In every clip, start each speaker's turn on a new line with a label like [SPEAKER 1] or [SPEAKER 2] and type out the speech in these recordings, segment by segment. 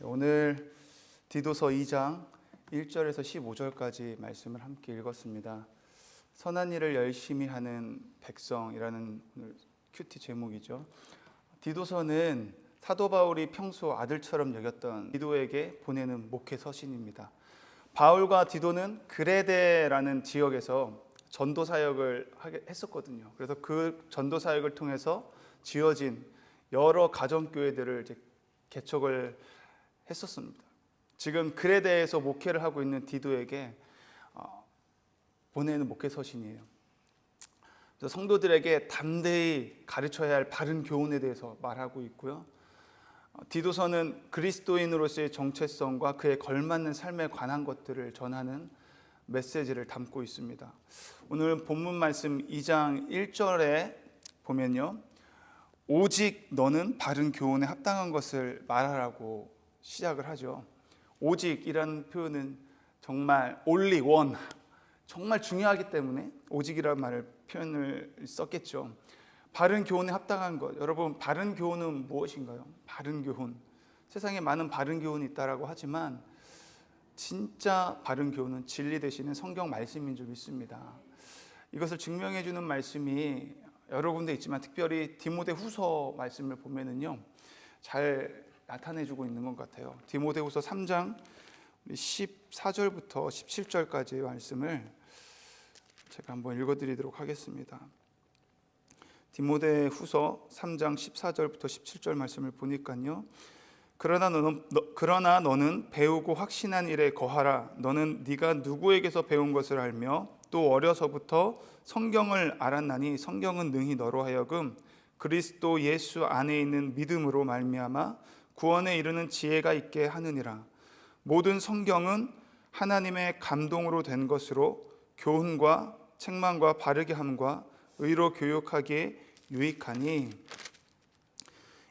[SPEAKER 1] 오늘 디도서 2장 1절에서 15절까지 말씀을 함께 읽었습니다. 선한 일을 열심히 하는 백성이라는 오늘 큐티 제목이죠. 디도서는 사도 바울이 평소 아들처럼 여겼던 디도에게 보내는 목회 서신입니다. 바울과 디도는 그레데라는 지역에서 전도 사역을 했었거든요. 그래서 그 전도 사역을 통해서 지어진 여러 가정교회들을 개척을 했었습니다. 지금 그레데에서 목회를 하고 있는 디도에게 보내는 목회 서신이에요. 그래서 성도들에게 담대히 가르쳐야 할 바른 교훈에 대해서 말하고 있고요. 디도서는 그리스도인으로서의 정체성과 그에 걸맞는 삶에 관한 것들을 전하는 메시지를 담고 있습니다. 오늘 본문 말씀 2장 1절에 보면요, 오직 너는 바른 교훈에 합당한 것을 말하라고 시작을 하죠. 오직이라는 표현은 정말 only one, 정말 중요하기 때문에 오직이라는 표현을 썼겠죠. 바른 교훈에 합당한 것. 여러분, 바른 교훈은 무엇인가요? 바른 교훈, 세상에 많은 바른 교훈이 있다라고 하지만 진짜 바른 교훈은 진리 되시는 성경 말씀인 줄 믿습니다. 이것을 증명해 주는 말씀이 여러 군데 있지만 특별히 디모데후서 말씀을 보면은요, 잘 나타내주고 있는 것 같아요. 디모데후서 3장 14절부터 17절까지의 말씀을 제가 한번 읽어드리도록 하겠습니다. 디모데후서 3장 14절부터 17절 말씀을 보니까요, 그러나 너는 배우고 확신한 일에 거하라. 너는 네가 누구에게서 배운 것을 알며 또 어려서부터 성경을 알았나니 성경은 능히 너로 하여금 그리스도 예수 안에 있는 믿음으로 말미암아 구원에 이르는 지혜가 있게 하느니라. 모든 성경은 하나님의 감동으로 된 것으로 교훈과 책망과 바르게 함과 의로 교육하기에 유익하니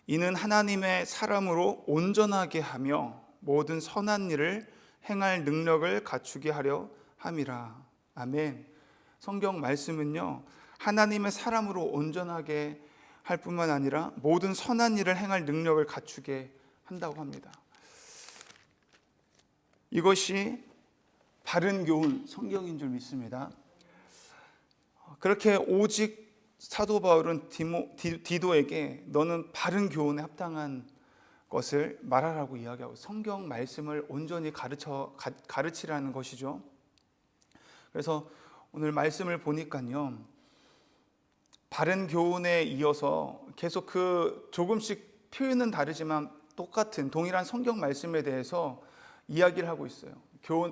[SPEAKER 1] 이는 하나님의 사람으로 온전하게 하며 모든 선한 일을 행할 능력을 갖추게 하려 함이라. 아멘. 성경 말씀은요, 하나님의 사람으로 온전하게 할 뿐만 아니라 모든 선한 일을 행할 능력을 갖추게 한다고 합니다. 이것이 바른 교훈, 성경인 줄 믿습니다. 그렇게 오직 사도 바울은 디도에게 너는 바른 교훈에 합당한 것을 말하라고 이야기하고 성경 말씀을 온전히 가르치라는 것이죠. 그래서 오늘 말씀을 보니까요, 바른 교훈에 이어서 계속 조금씩 표현은 다르지만 똑같은 동일한 성경 말씀에 대해서 이야기를 하고 있어요.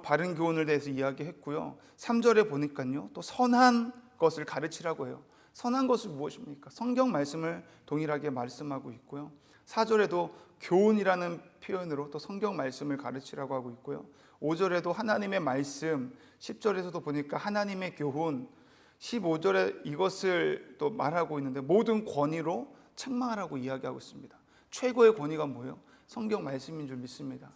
[SPEAKER 1] 바른 교훈을 대해서 이야기했고요. 3절에 보니까요, 또 선한 것을 가르치라고 해요. 선한 것은 무엇입니까? 성경 말씀을 동일하게 말씀하고 있고요. 4절에도 교훈이라는 표현으로 또 성경 말씀을 가르치라고 하고 있고요. 5절에도 하나님의 말씀, 10절에서도 보니까 하나님의 교훈, 15절에 이것을 또 말하고 있는데 모든 권위로 책망하라고 이야기하고 있습니다. 최고의 권위가 뭐예요? 성경 말씀인 줄 믿습니다.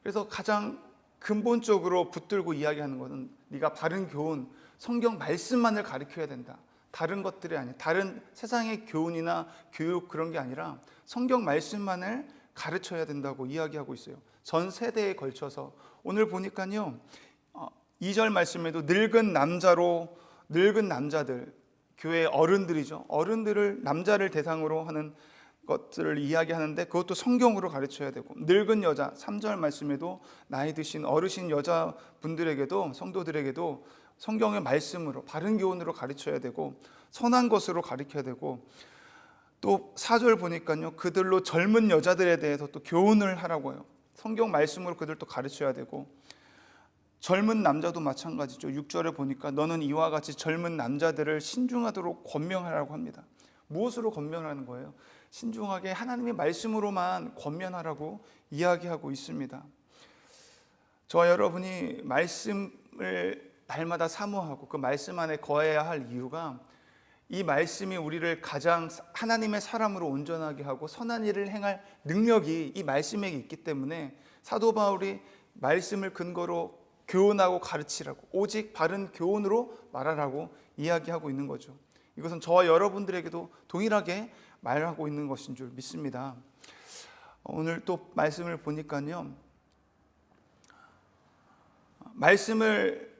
[SPEAKER 1] 그래서 가장 근본적으로 붙들고 이야기하는 것은 네가 바른 교훈, 성경 말씀만을 가르쳐야 된다. 다른 것들이 아니라 다른 세상의 교훈이나 교육 그런 게 아니라 성경 말씀만을 가르쳐야 된다고 이야기하고 있어요. 전 세대에 걸쳐서 오늘 보니까요, 2절 말씀에도 늙은 남자들, 교회 어른들이죠. 어른들을 남자를 대상으로 하는 것들을 이야기하는데 그것도 성경으로 가르쳐야 되고, 늙은 여자 3절 말씀에도 나이 드신 어르신 여자분들에게도 성도들에게도 성경의 말씀으로 바른 교훈으로 가르쳐야 되고 선한 것으로 가르쳐야 되고, 또 4절 보니까요, 그들로 젊은 여자들에 대해서 또 교훈을 하라고 해요. 성경 말씀으로 그들도 가르쳐야 되고, 젊은 남자도 마찬가지죠. 6절에 보니까 너는 이와 같이 젊은 남자들을 신중하도록 권면하라고 합니다. 무엇으로 권면하는 거예요? 신중하게 하나님의 말씀으로만 권면하라고 이야기하고 있습니다. 저와 여러분이 말씀을 날마다 사모하고 그 말씀 안에 거해야 할 이유가 이 말씀이 우리를 가장 하나님의 사람으로 온전하게 하고 선한 일을 행할 능력이 이 말씀에 있기 때문에 사도 바울이 말씀을 근거로 교훈하고 가르치라고, 오직 바른 교훈으로 말하라고 이야기하고 있는 거죠. 이것은 저와 여러분들에게도 동일하게 말하고 있는 것인 줄 믿습니다. 오늘 또 말씀을 보니까요, 말씀을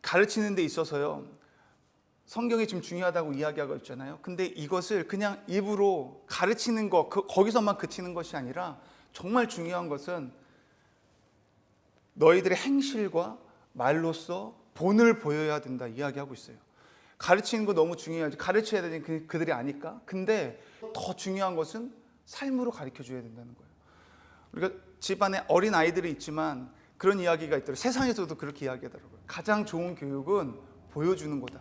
[SPEAKER 1] 가르치는 데 있어서요, 성경이 좀 중요하다고 이야기하고 있잖아요. 근데 이것을 그냥 입으로 가르치는 것, 거기서만 그치는 것이 아니라 정말 중요한 것은 너희들의 행실과 말로써 본을 보여야 된다 이야기하고 있어요. 가르치는 거 너무 중요하지. 가르쳐야 되는 그들이 아니까. 근데 더 중요한 것은 삶으로 가르쳐줘야 된다는 거예요. 우리가 집안에 어린 아이들이 있지만 그런 이야기가 있더라고요. 세상에서도 그렇게 이야기하더라고요. 가장 좋은 교육은 보여주는 거다.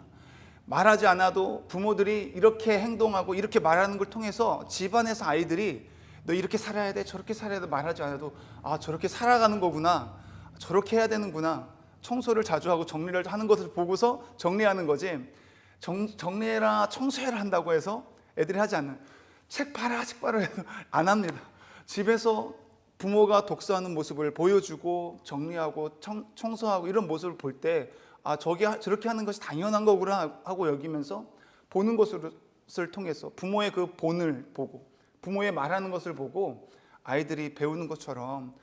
[SPEAKER 1] 말하지 않아도 부모들이 이렇게 행동하고 이렇게 말하는 걸 통해서 집안에서 아이들이 너 이렇게 살아야 돼, 저렇게 살아야 돼 말하지 않아도 아, 저렇게 살아가는 거구나, 저렇게 해야 되는구나. 청소를 자주 하고 정리를 하는 것을 보고서 정리하는 거지, 정리해라 청소해라 한다고 해서 애들이 하지 않는, 책 봐라 책 봐라 해도 안 합니다. 집에서 부모가 독서하는 모습을 보여주고 정리하고 청소하고 이런 모습을 볼 때 아, 저렇게 하는 것이 당연한 거구나 하고 여기면서 보는 것을 통해서 부모의 그 본을 보고 부모의 말하는 것을 보고 아이들이 배우는 것처럼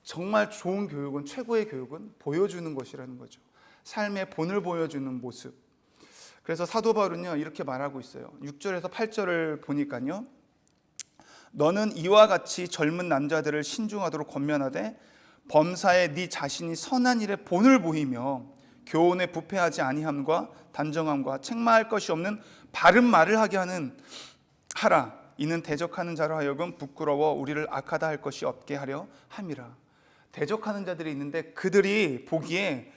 [SPEAKER 1] 정말 좋은 교육은, 최고의 교육은 보여주는 것이라는 거죠. 삶의 본을 보여주는 모습. 그래서 사도 바울은요 이렇게 말하고 있어요. 6절에서 8절을 보니까요, 너는 이와 같이 젊은 남자들을 신중하도록 권면하되 범사에 네 자신이 선한 일에 본을 보이며 교훈에 부패하지 아니함과 단정함과 책망할 것이 없는 바른 말을 하게 하라. 이는 대적하는 자로 하여금 부끄러워 우리를 악하다 할 것이 없게 하려 함이라. 대적하는 자들이 있는데 그들이 보기에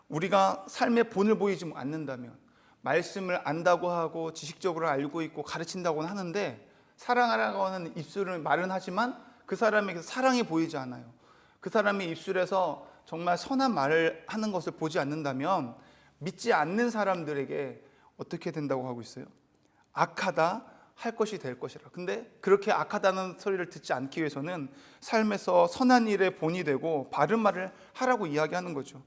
[SPEAKER 1] 우리가 삶의 본을 보이지 않는다면, 말씀을 안다고 하고 지식적으로 알고 있고 가르친다고는 하는데 사랑하라고 하는 입술은 말은 하지만 그 사람에게 사랑이 보이지 않아요. 그 사람의 입술에서 정말 선한 말을 하는 것을 보지 않는다면 믿지 않는 사람들에게 어떻게 된다고 하고 있어요? 악하다 할 것이 될 것이라. 근데 그렇게 악하다는 소리를 듣지 않기 위해서는 삶에서 선한 일의 본이 되고 바른 말을 하라고 이야기하는 거죠.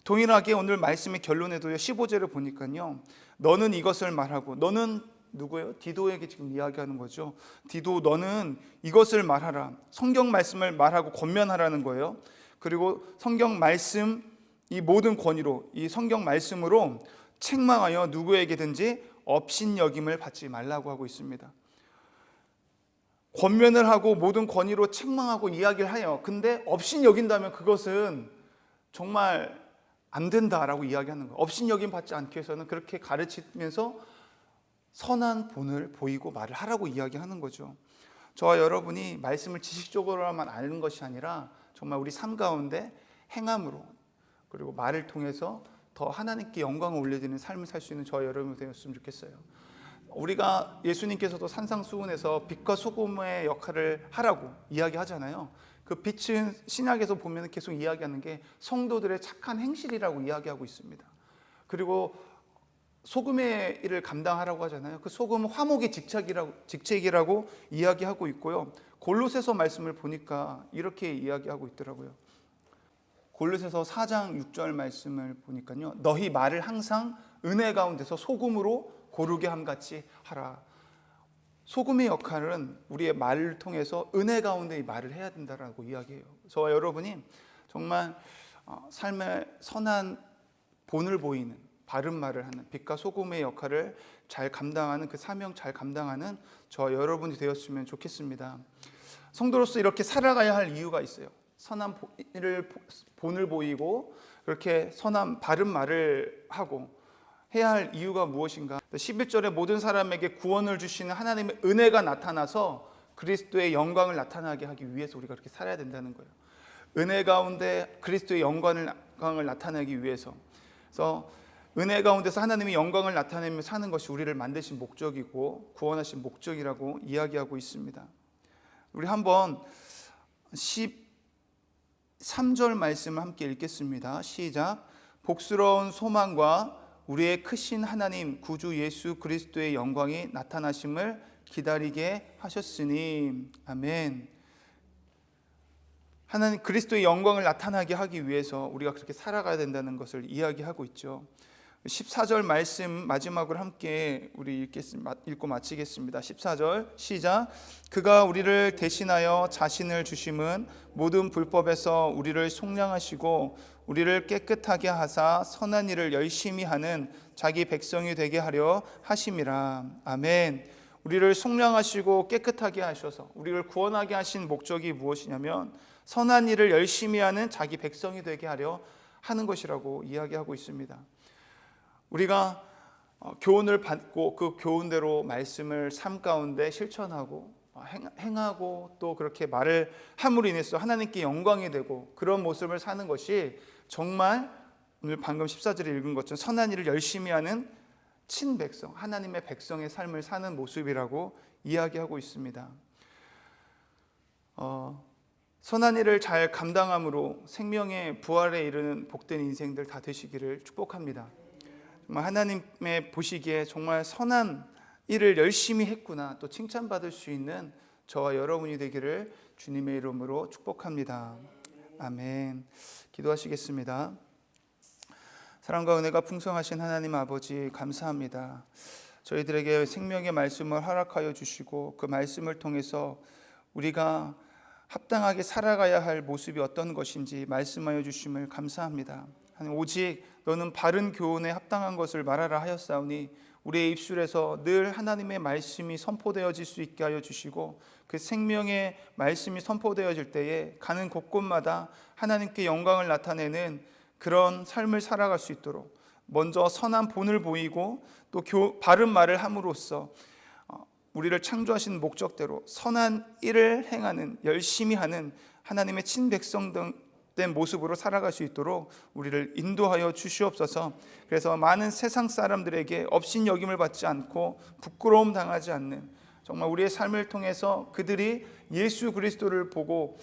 [SPEAKER 1] 동일하게 오늘 말씀의 결론에도요 15절을 보니까요, 너는 이것을 말하고, 너는 누구예요? 디도에게 지금 이야기하는 거죠. 디도, 너는 이것을 말하라. 성경 말씀을 말하고 권면하라는 거예요. 그리고 성경 말씀, 이 모든 권위로, 이 성경 말씀으로 책망하여 누구에게든지 업신여김을 받지 말라고 하고 있습니다. 권면을 하고 모든 권위로 책망하고 이야기를 하여, 근데 업신여긴다면 그것은 정말 안 된다라고 이야기하는 거예요. 업신여김 받지 않기 위해서는 그렇게 가르치면서 선한 본을 보이고 말을 하라고 이야기하는 거죠. 저와 여러분이 말씀을 지식적으로만 아는 것이 아니라 정말 우리 삶 가운데 행함으로, 그리고 말을 통해서 더 하나님께 영광을 올려드리는 삶을 살 수 있는 저와 여러분이 되었으면 좋겠어요. 우리가 예수님께서도 산상수훈에서 빛과 소금의 역할을 하라고 이야기하잖아요. 그 빛은 신약에서 보면 계속 이야기하는 게 성도들의 착한 행실이라고 이야기하고 있습니다. 그리고 소금의 일을 감당하라고 하잖아요. 그 소금은 화목의 직책이라고 이야기하고 있고요. 골로새서 말씀을 보니까 이렇게 이야기하고 있더라고요. 골로새서 4장 6절 말씀을 보니까요, 너희 말을 항상 은혜 가운데서 소금으로 고르게 함같이 하라. 소금의 역할은 우리의 말을 통해서 은혜 가운데 이 말을 해야 된다라고 이야기해요. 저와 여러분이 정말 삶의 선한 본을 보이는 바른 말을 하는, 빛과 소금의 역할을 잘 감당하는, 그 사명 잘 감당하는 저와 여러분이 되었으면 좋겠습니다. 성도로서 이렇게 살아가야 할 이유가 있어요. 선한 본을 보이고 그렇게 선한 바른 말을 하고 해야 할 이유가 무엇인가? 11절에 모든 사람에게 구원을 주시는 하나님의 은혜가 나타나서 그리스도의 영광을 나타나게 하기 위해서 우리가 그렇게 살아야 된다는 거예요. 은혜 가운데 그리스도의 영광을 나타내기 위해서. 그래서 은혜 가운데서 하나님의 영광을 나타내며 사는 것이 우리를 만드신 목적이고 구원하신 목적이라고 이야기하고 있습니다. 우리 한번 13절 말씀을 함께 읽겠습니다. 시작. 복스러운 소망과 우리의 크신 하나님 구주 예수 그리스도의 영광이 나타나심을 기다리게 하셨으니. 아멘. 하나님 그리스도의 영광을 나타나게 하기 위해서 우리가 그렇게 살아가야 된다는 것을 이야기하고 있죠. 14절 말씀 마지막으로 함께 우리 읽고 마치겠습니다. 14절 시작. 그가 우리를 대신하여 자신을 주심은 모든 불법에서 우리를 속량하시고 우리를 깨끗하게 하사 선한 일을 열심히 하는 자기 백성이 되게 하려 하심이라. 아멘. 우리를 속량하시고 깨끗하게 하셔서 우리를 구원하게 하신 목적이 무엇이냐면 선한 일을 열심히 하는 자기 백성이 되게 하려 하는 것이라고 이야기하고 있습니다. 우리가 교훈을 받고 그 교훈대로 말씀을 삶 가운데 실천하고 행하고 또 그렇게 말을 함으로 인해서 하나님께 영광이 되고 그런 모습을 사는 것이 정말 오늘 방금 14절에 읽은 것처럼 선한 일을 열심히 하는 친백성, 하나님의 백성의 삶을 사는 모습이라고 이야기하고 있습니다. 선한 일을 잘 감당함으로 생명의 부활에 이르는 복된 인생들 다 되시기를 축복합니다. 하나님의 보시기에 정말 선한 일을 열심히 했구나 또 칭찬받을 수 있는 저와 여러분이 되기를 주님의 이름으로 축복합니다. 아멘. 기도하시겠습니다. 사랑과 은혜가 풍성하신 하나님 아버지 감사합니다. 저희들에게 생명의 말씀을 허락하여 주시고 그 말씀을 통해서 우리가 합당하게 살아가야 할 모습이 어떤 것인지 말씀하여 주심을 감사합니다. 오직 너는 바른 교훈에 합당한 것을 말하라 하였사오니 우리의 입술에서 늘 하나님의 말씀이 선포되어질 수 있게 하여 주시고 그 생명의 말씀이 선포되어질 때에 가는 곳곳마다 하나님께 영광을 나타내는 그런 삶을 살아갈 수 있도록 먼저 선한 본을 보이고 또 바른 말을 함으로써 우리를 창조하신 목적대로 선한 일을 행하는 열심히 하는 하나님의 친백성된 모습으로 살아갈 수 있도록 우리를 인도하여 주시옵소서. 그래서 많은 세상 사람들에게 업신여김을 받지 않고 부끄러움 당하지 않는 정말 우리의 삶을 통해서 그들이 예수 그리스도를 보고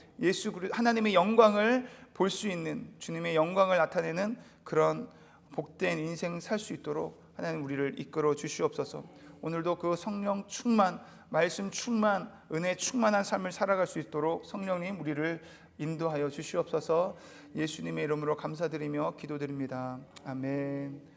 [SPEAKER 1] 하나님의 영광을 볼 수 있는 주님의 영광을 나타내는 그런 복된 인생 살 수 있도록 하나님 우리를 이끌어 주시옵소서. 오늘도 그 성령 충만, 말씀 충만, 은혜 충만한 삶을 살아갈 수 있도록 성령님 우리를 인도하여 주시옵소서. 예수님의 이름으로 감사드리며 기도드립니다. 아멘.